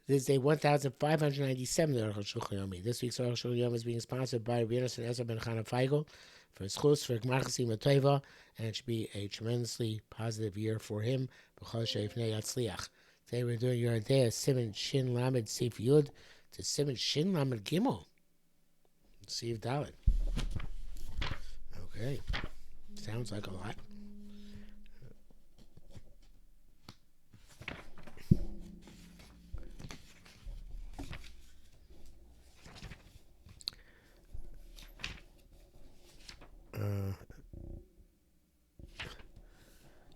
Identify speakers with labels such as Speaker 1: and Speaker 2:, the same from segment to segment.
Speaker 1: This is day 1597 of Arukh HaShulchan Yomi. This week's Arukh HaShulchan Yomi is being sponsored by Rabbi Yonasan Ezra ben Chana Feigel for his chus for Gmachasi Matova, and it should be a tremendously positive year for him. Today we're doing your day of Siman Shin Lamed Sif Yud to Siman Shin Lamed Gimel Sif Dalet. Okay, sounds like a lot.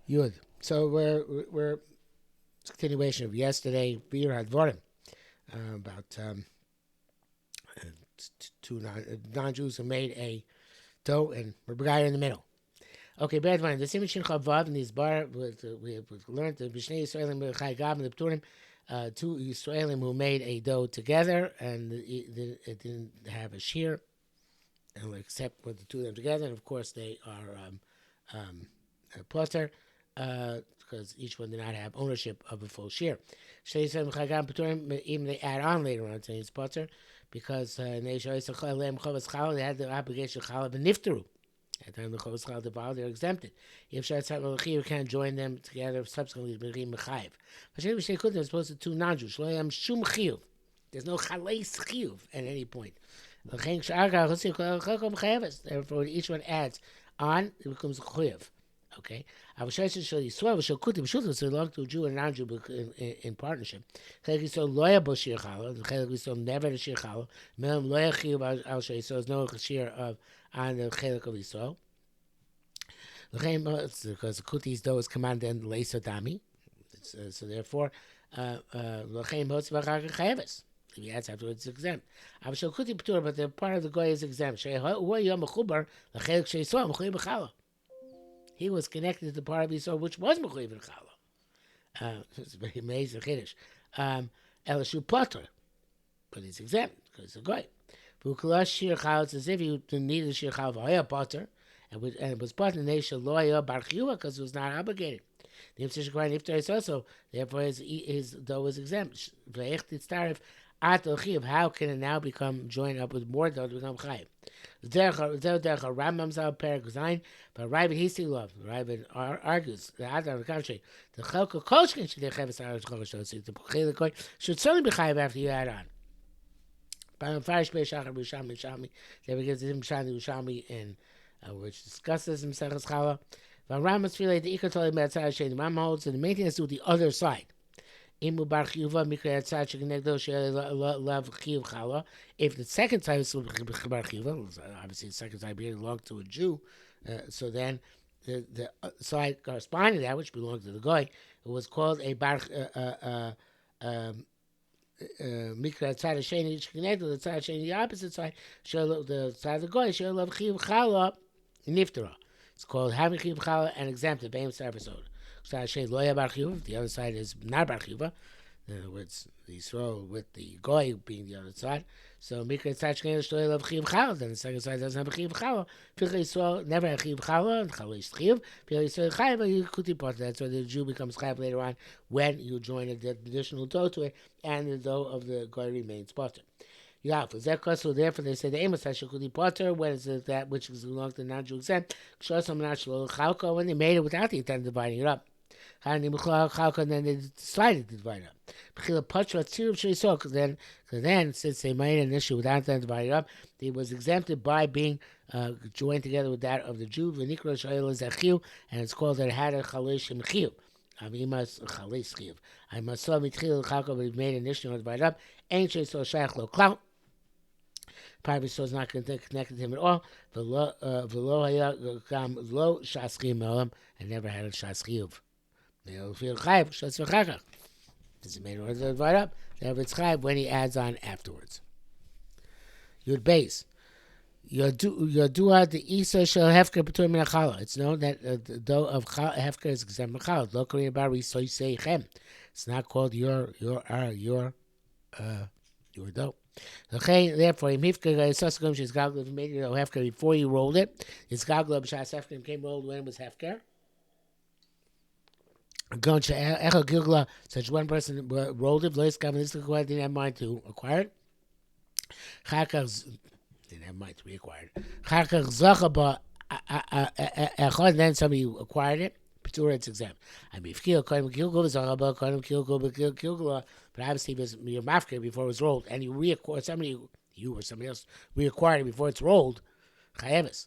Speaker 1: Yud. So we're it's a continuation of yesterday. Bir Hadvarim about two non-Jews who made a dough and Rabbi in the middle. Okay, bad one. The Siman Shin Chavav in these bar we learned the B'shnei Yisraelim Chai Gav and the Pturim, two Yisraelim who made a dough together, and it didn't have a shear, except with the two of them together. And of course, they are potter because each one did not have ownership of a full shear. Even they add on later on saying it's potter because they had the obligation of chalav and niftaru. At the time the Chovos Chal devour, they're exempted. If you can't join them together subsequently, mechayiv. But they're supposed to two non-Jews. There's no chaleis chiyuv at any point. Therefore, each one adds on, it becomes a chiyuv. Okay, I was trying to show you swear, so belong to a Jew and non-Jew in partnership. So never the shir challah. So there's no shir of on the chelik of Yisrael. Because the Kuti's dough is commanded in Leisodami. So therefore, if he adds afterwards, it's exempt. But the part of the goy is exempt. He was connected to the part of Yisrael which was mechuyev in challah. It's very amazing chiddush. Elishu potter, but he's exempt because it's a goy. V'ukulash shir challah, it's as if he needed shir challah v'hoya potter, and it was potter in nation loya bar chiyuva because it was not obligated. The Yimtzah Shekvar Niftar is also, therefore his dough was exempt. V'ech titztarif at l'chiv, how can it now become joined up with more dough to become chayiv? Rambam Zal Perek Zayin, but Rabbi Hisi love. Rabbi argues that on the contrary, the Chelka Kolshkin should certainly be chayiv after you add on. Farish Beishachar B'Shami, there we get to Shani Ushami in which discusses Mesechus Chala. But Rambam's feel the Ikatoli Metzah Shein Ram holds, and the main thing is to the other side. If the second time is bar chiyuva, obviously the second time belonged to a Jew, so then the side corresponding to that, which belonged to the goy, it was called a bar mikra tzad hasheni connected to the tzad hasheni, the opposite side, the side of the goy, shel chiyuv chala niftara. It's called having chiyuv chala and exempted. Beim episode. The other side is not bar chiyuva. In other words, the Yisrael with the goy being the other side. So mikra tzachkein shloy love chiyuv chala. Then the second side doesn't have a chiyuv chala. Filcha Yisrael never had chiyuv chala, and chala is chiyuv. Filcha Yisrael chayiv, you kuti part. That's why the Jew becomes chayiv later on when you join the additional dough to it, and the dough of the goy remains potter. Yeah, for Zekos, so therefore they say the Amos Hashukudi Potter, when is it that which belongs to non-Jew exempt? When they made it without the intent of dividing it up. And then they decided to divide it up. Then, since they made an issue without them dividing it up, it was exempted by being joined together with that of the Jew. And it's called that it had a chalish and chiv. I must saw mitchil we made an issue to divide it up. Ain't so shach lo clout. Probably so is not connected to him at all. Lo shaschim melam, and never had a shaschiyuv. They'll feel chayiv shaschachach. This is made in order to divide up. Therefore, it's chayiv when he adds on afterwards. Yud base. Yodua the isa shel hefker b'tur min achala. It's known that the dough of hefker is exempt from chala. Lo korein bar risoy seichem. It's not called your dough. Okay, therefore, if made hefker before you rolled it, it's gagla b'shas hefker came rolled when it was hefker. Going to Echo Gilgla, such one person rolled it, Lois Gavin, this didn't have mind to acquire it. Chakach didn't have mind to reacquire it. Chakach Zachaba, then somebody acquired it. Petura, it's exempt. I mean, if Kilgla is Zachaba, Kilgla, but obviously it was your mafka before it was rolled, and you reacquired somebody, you or somebody else reacquired it before it's rolled. Chayevis.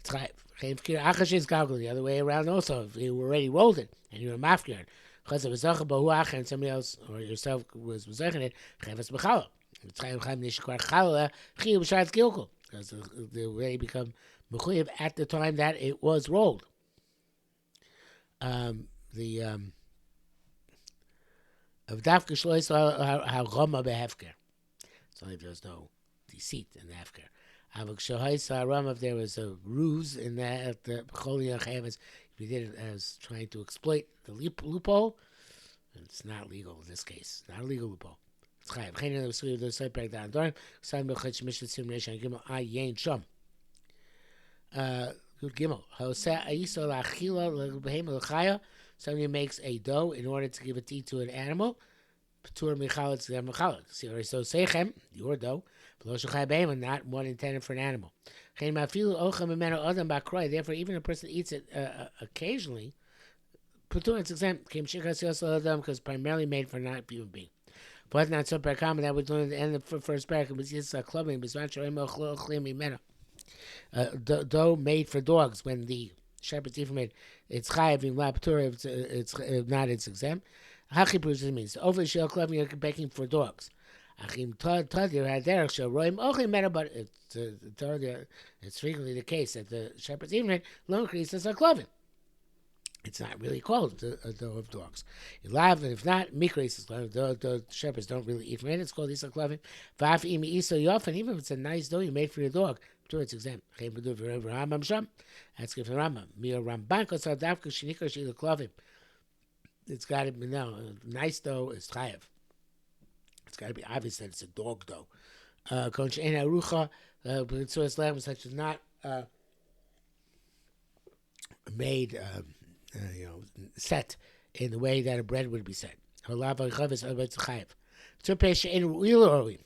Speaker 1: It's chayev. The other way around also. If you already rolled it and you're a mafkir, because it was and somebody else or yourself was zeching it, chayevis b'chala. It's chayev chayev nishkwar chala chiyuv b'shayat kilkul, because they already become mechuyev at the time that it was rolled. The of dafka shlois how roma behefker. It's only if there's no deceit in the hefker. If there was a ruse in that the if you did it as trying to exploit the loophole, it's not legal in this case. Not a legal loophole. It's chayav. Good gimel. Somebody makes a dough in order to give it to eat to an animal. Patur michalot zeh michalot. So seichem, your dough, not one intended for an animal. Therefore, even a person eats it occasionally, patur it's exempt. Because primarily made for not human being. But not so common that was learned at the end of the first paragraph was just clubbing. Dough made for dogs when the shepherd's eat from it, it's chayav in patur. It's not. It's exempt. Hachipus means over shell clubbing you're baking for dogs. Achim tadir had derech shel roim ochim meta, but it's frequently the case that the shepherds eating it lo increases a cloven. It's not really called a dough of dogs. Ilav, and if not, mikris is the shepherds don't really eat from it. It's called isa cloven. Vaf imi isa yof, and even if it's a nice dough you made for your dog, it's exempt. That's good for Rambam. Mio Ramban kosar davka shenikar shila cloven. It's got to be nice dough is chayev. It's got to be obvious that it's a dog dough. Konch ein arucha, so it's lamb such as not made, set in the way that a bread would be set. Halav chayev is chayev. Tzurpei ein ruil.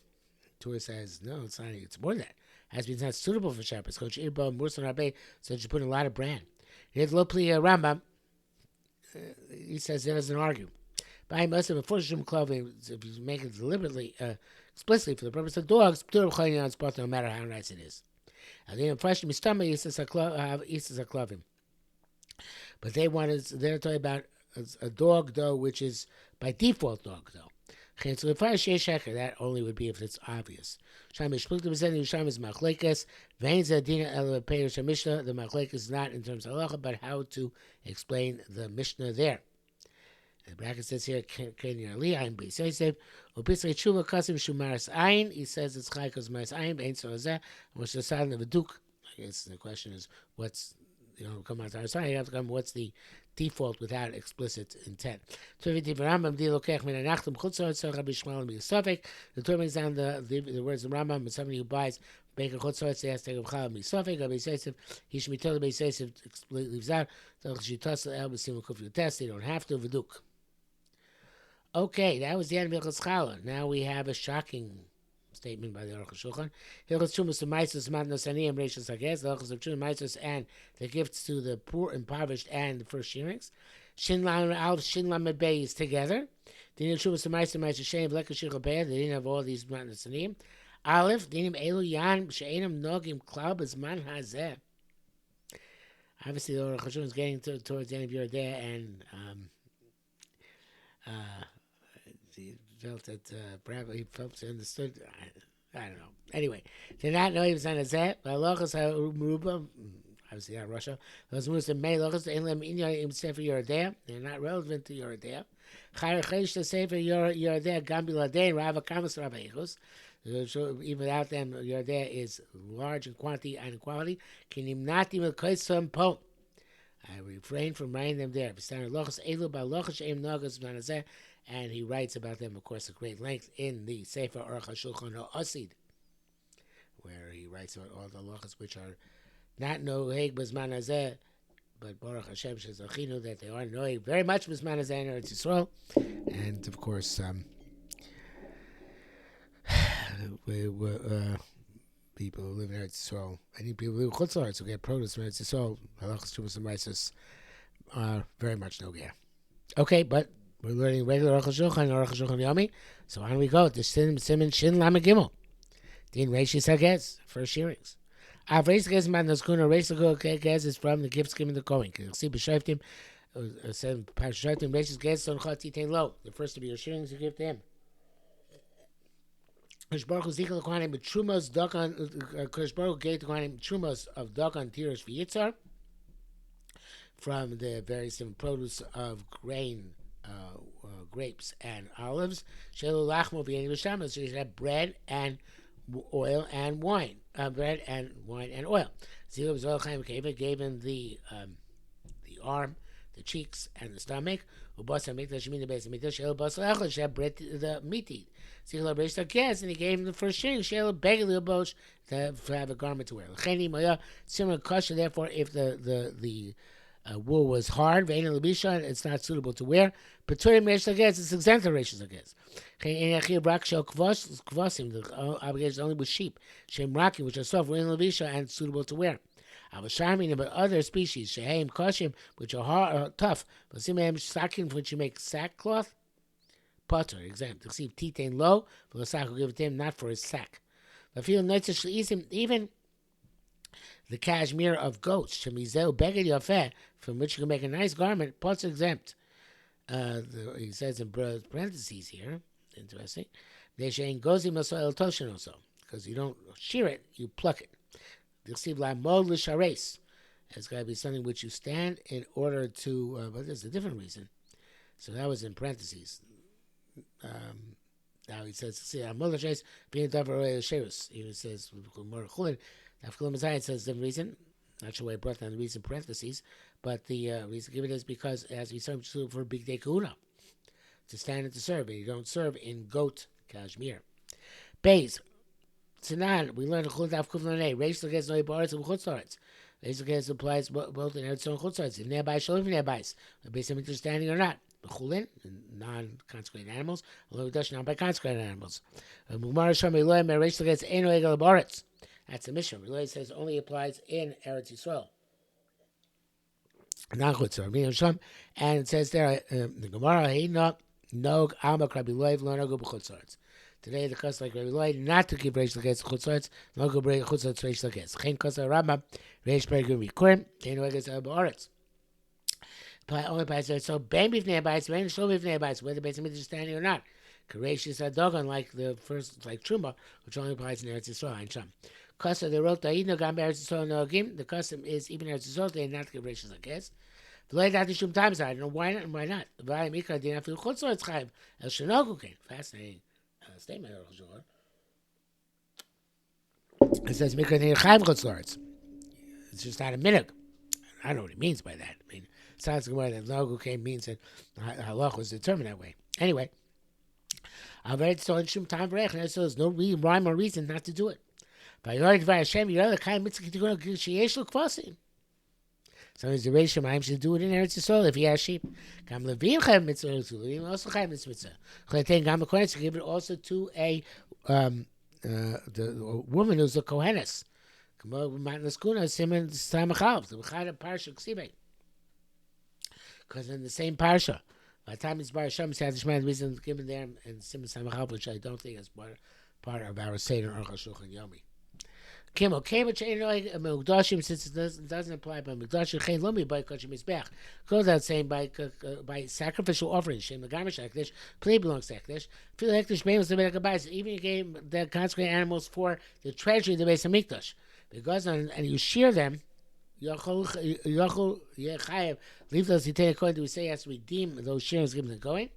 Speaker 1: Torah says no, it's not. It's more than that. It has to be not suitable for shepherds. Konch ein ba murson rabbe, so you put in a lot of bran. Here's Lopli Rambam. He says he doesn't argue. By most of the clothing, if you make it deliberately, explicitly for the purpose of dogs, no matter how nice it is. And then fresh mistama is a clothing. But they're talking about a dog dough, which is by default dog dough. That only would be if it's obvious. The machlekes is not in terms of halacha, but how to explain the Mishnah there. The bracket says here, he says it's chai because maras ayin, bein so zeh, which is the sign of a duke. I guess the question is, what's, come out to our side, you have to come, what's the default without explicit intent. The Torah brings down the words of Rambam, but somebody who buys bacon chutzot, they have to take a challah misafek. Rabbi Yosef, he should be told Rabbi Yosef completely leaves out. They don't have to v'duk. Okay, that was the end of Hilchos Challah. Now we have a shocking statement by the Arukh HaShulchan. Hilchos Trumas to Maisos Matnos Aniyim Reishos Hagez. The Hilchos of Trumas Maisos and the gifts to the poor, impoverished, and the first shearings. Shin Lam Alf Shin Lamed Bey is together. The Hilchos Trumas to Maisos Maisos Shein V'Lekashir Chabeh. They didn't have all these Matnos Aniyim. Aleph Dinim Elu Yan She'enam Nogim Klab Zman Hazeh. Obviously, the Arukh HaShulchan is getting towards the end of your day, and he felt that perhaps he felt understood. I don't know. Anyway, did not know he was on a zet. Obviously not Russia. Those moves in May lochas in them in your sefer Yerodea. They're not relevant to Yerodea. Chayr chesh to sefer Yerodea gambila day rava kamas rabeichus. Even without them, Yerodea is large in quantity and in quality. Kinim nati with koisam po. I refrain from writing them there. And he writes about them, of course, at great length in the Sefer Arukh HaShulchan Ha'asid, where he writes about all the halachas which are not noheg b'zman hazeh, but Baruch Hashem Shezachinu that they are knowing very much Bisman Zayin Eretz Yisrael, and of course people who live in Eretz Yisrael, any people who live in Chutz La'aretz who get produce from Eretz Yisrael, halachas Teshuvos and Maisos are very much no gear. Okay, but we're learning regular Arukh HaShulchan, Arukh HaShulchan Yomi. So on we go. The Siman Shin Lamed Gimel. Din Reishi Sagez, first shearings. Reish Sagez Man Naskuna Reish Sagez is from the gifts given to Kohen. You see B'Shayftim, said B'Shayftim Reish Sagez Son Chat Yitain Lo. The first to be your shearings you give to him. Kosh Baruch Hu Zichel Kohanim B'Trumos Dakan. Kosh Baruch Hu gave to Kohanim Trumos of Dakan Tiros V'Yitzar from the various different produce of grain. Grapes and olives. Shelo lachmo v'yeni v'shama. So you should have bread and oil and wine. Bread and wine and oil. Zil v'zol chaim keva gave him the arm, the cheeks, and the stomach. Ubasa mikdash shemin beis mikdash. Shelo basa echad should have bread, the meat eat. Zil reish takez, and he gave him the first shearing. Shelo begel libosh to have a garment to wear. L'cheni maya similar kosher. Therefore, if the wool was hard, it's not suitable to wear. Peturim reish lagez, it's exempt from reish lagez. The obligation only with sheep, shem rakim, which are soft, and suitable to wear. But other species, sheheim koshim, which are hard, tough, but simeim sakin, which you make sackcloth, potter, exempt. Receive titain low, for the sack will give it to him, not for his sack. Even the cashmere of goats, shemizeu beged yafeh, from which you can make a nice garment, pots exempt. He says in parentheses here, interesting, because you don't shear it, you pluck it. It's got to be something which you stand in order to, but there's a different reason. So that was in parentheses. Now he says, see, he says, it says the reason, not sure why I brought down the reason parentheses, but the reason given is because as we serve for big day kahuna, to stand and to serve, and you don't serve in goat cashmere. Bays. Tanan, we learned Chulad Av Kuflanei, Reish Lagez Noi Ba'aretz and Chutz La'aretz. Reish Lagez applies both in Eretz and Chutz La'aretz. If nearby, Shalom nearby, based on understanding or not. B'chulin, non-consecrated animals, although Dash not by consecrated animals. Mugmar Sham Eloi Me Reish Lagez Eino Egel Ba'aretz. That's the mission. Eloi says only applies in Eretz Yisrael. Not Chutz La'aretz. And it says there, the Gemara, he not Nog Amak Rabbi Loiv Lo Nogu B'chutz La'aretz. Today, the custom like Rabbi Lloyd not to keep Reish Lagez Chutz La'aretz, no go bring Chutz La'aretz Reish Lagez. Chen Kosa Rambam Reish Perigum Yikurim Teinu Egez Ba'aretz. Only by so Ben Bifnei Abayis, Ben Shlo Bifnei Abayis, whether the Beis Hamikdash is standing or not. Kareish is a dog unlike the first, like Truma, which only applies in Eretz Yisrael and Sham. Kosa they wrote Ta'id Nogam Eretz Yisrael Nogim. The custom is even Eretz Yisrael they not to give Reish Lagez. V'lo Yadati Shum Times I don't know why not and why not. V'ayim Ikar Din Afilu Chutz La'aretz Chayiv El Shenogu Ken. Fascinating. Statement. It says Mikra Neir Chaim Chutz La'aretz. It's just not a minhag. I don't know what it means by that. I mean, it sounds like that Logu came means that halach was determined that way. Anyway, I've read so in Shum Tam V'rech, and so there's no rhyme or reason not to do it. V'yored V'Hashem Yireh L'Chaim Mitzvah K'Tikun Sheyesh L'Kvasim. Sometimes the Reish Shemayim should do it in Eretz Yisrael if he has sheep. Gam Levim Chaim Mitzvah Levim also Chaim Mitzvah. Choletein Gam Kohenes to give it also to a the woman who's a Kohenes. Kamo Matnas Kuna Simon Samachav the Bechad Parsha Ksibei. Because in the same parsha, by the time it's Bar Hashem, the reason given there and Simon Samachav, which I don't think is part of our Seder Arukh HaShulchan Yomi. Kimel came since it doesn't apply by Mugdashim Chain Lomi by Kachim Mizbech. Goes without saying by sacrificial offerings. Shem Megamish Hekdesh, play belongs to Hekdesh. Feel Hekdesh Beimos the Beis. Even you gave the consecrated animals for the treasury of the Beis Hamikdash. Because and you shear them, Yochel Yechayev leave those you take according to we say he has to redeem those shearings given to going.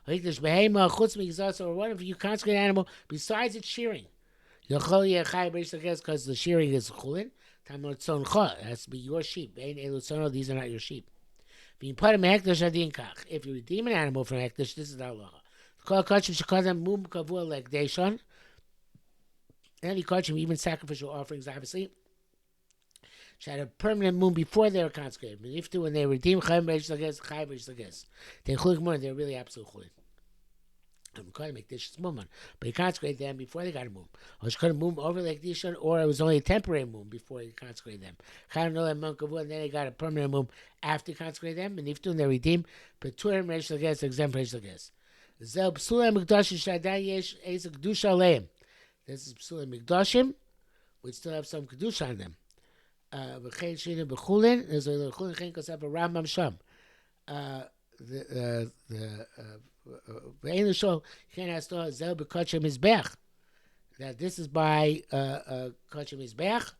Speaker 1: Hekdesh Behema Chutz Migzas or one of you consecrated animal besides its shearing. Because the shearing is chulin, it has to be your sheep. These are not your sheep. If you redeem an animal from hekdesh, this is the halacha. Any kachim, even sacrificial offerings, obviously. She had a permanent moon before they were consecrated. Niftu, when they redeemed Chayim Reish Lages, Chayim Reish Lages. They chulik more. They're really absolute chulik. I'm going to make this mum, but he consecrated them before they got a mum. Or she could have mum over like Dishon, or it was only a temporary mum before he consecrated them. Chayim know that monk of wood, and then they got a permanent mum after he consecrated them. And Niftu, and they redeemed. But Turim Reish Lages, exempt Reish Lages. Zel Psulam Mikdashim Shadan Yesh Eis Kedusha Aleim. This is Psulam Mikdashim, which still have some Kedusha on them. V'chein Shina B'chulin, there's a Chulin Chen Kosef a Rambam Sham. The show can't ask Zel B'Kachem Mizbech. That this is by Kachem Mizbech,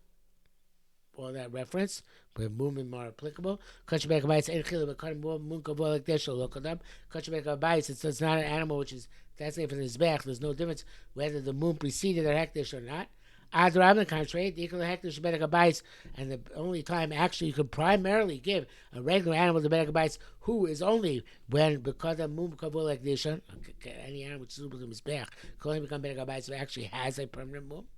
Speaker 1: or that reference, but movement more applicable. Kachem Mizbech Ein Chila B'Kachem Mun Kavol Like Deshel Lokadam. Kachem Mizbech, it's not an animal which is that's for the Mizbech. There's no difference whether the moon preceded their hekdesh or not. On the contrary, the equal hekdesh bedek abayis, and the only time actually you could primarily give a regular animal the bedek abayis, who is only when because the moon kavol like this, any animal which is suitable to mizbech can only become bedek abayis if it actually has a permanent moon.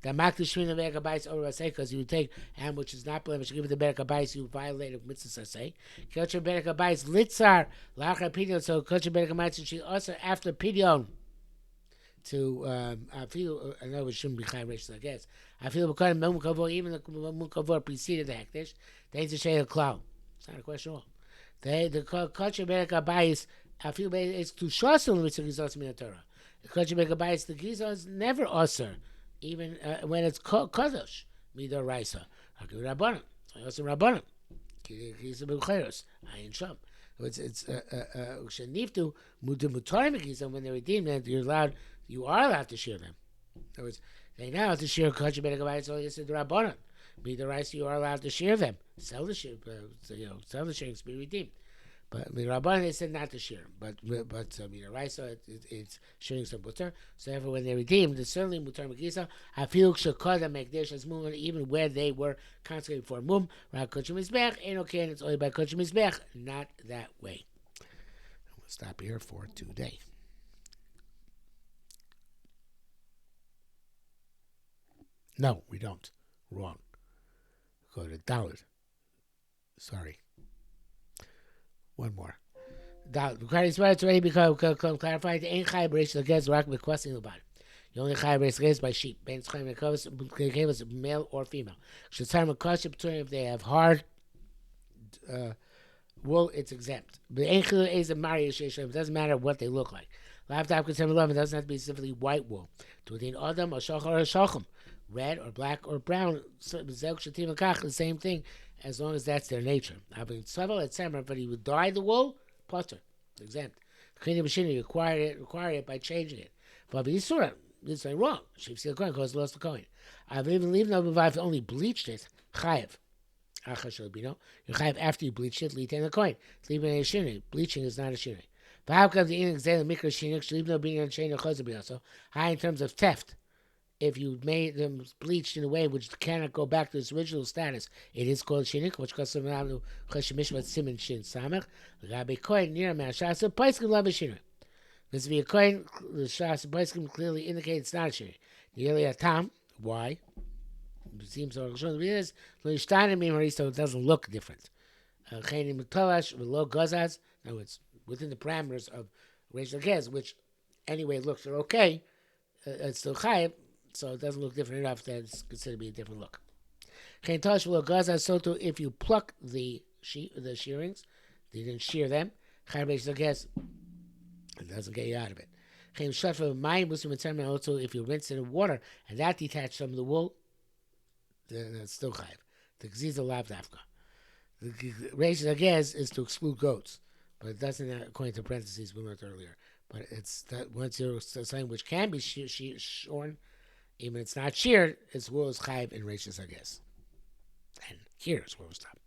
Speaker 1: The makdish shvin the bedek abayis over say because you take animal which is not blemished, you give it the bedek abayis, you violate mitzvah say. Kosher bedek abayis litzar lachar pidyon, so kosher bedek abayis she also after pidyon. To I feel I know it shouldn't be high racial, I guess. I feel because Mukavor, even the Mukavor preceded the Hekdesh, they need to share a cloud. It's not a question at all. The culture America bias, I feel it's too short on which the Gizos in the Torah. The culture America bias, the Gizos never usher, even when it's Kadosh, Midor Raisa. I give Rabbanim. I also Rabbanim. He's a Bucheros. I ain't Sham. It's Sheniftu Mutarim Gizos when they're redeemed, then you are allowed to share them. In other words, they now have to share Kachem Bedek Abayis, so it's the Rabbanon. Be the rice, you are allowed to share them. Sell the share, sell the shares to be redeemed. But the Rabbanon, they said not to share. But the rice, so it's sharing some butter. So therefore, when they're redeemed, it's certainly mutar megisa. I feel shakada make their shasmum even where they were consecrated for mum. Right, Kachem Mizbech ain't okay, and it's only by Kachem Mizbech. Not that way. We'll stop here for today. No, we don't. Wrong. Go to Dalit. Sorry. One more. Dalit. Required it's already become clarified. Ain't chayv b'reish l'gez rak requesting about it. You only chayv b'reish l'gez by sheep. Ben tzchayim l'kavos, male or female. Shetzar m'kaship if they have hard wool, it's exempt. But ain't chayv is a marius yeshayim. It doesn't matter what they look like. Laptop considered love. It doesn't have to be specifically white wool. To within adam or shachar or shachim. Red or black or brown, the same thing, as long as that's their nature. But he would dye the wool, potter, exempt. Cleaning machinery require it by changing it. But this is wrong. Sheep seal coin because lost the coin. I've even leave no if only bleached it, chayev. You're chayev after you bleach it, leave the coin. Leaving a shinri. Bleaching is not a shinri. But how come the inexact mikra shinri leave no being on chain or chazar also high in terms of theft? If you made them bleached in a way which cannot go back to its original status, it is called shinik, which comes from Cheshemishvat Siman Shin Samach. Gabi coin near Mashasa Paiskim Lava Shinik. This be a coin. The Shas Paiskim clearly indicate it's not a shinik. Nearly a tam. Why? It seems so. It is so it doesn't look different. Chayim Mutalash with low gazaz. No, it's within the parameters of Reish Lagez, which anyway looks are okay. It's still chayiv. So it doesn't look different enough that it's considered to be a different look. If you pluck the shearings, they didn't shear them, it doesn't get you out of it. Also, if you rinse it in water and that detach some of the wool, then it's still chayiv. The gziza lav dafka. The reish lagez is to exclude goats, but it doesn't according to parentheses we learned earlier. But it's that once you're something which can be shorn, even if it's not sheared, its wool is chayiv in reishis, I guess. And here's where we'll stop.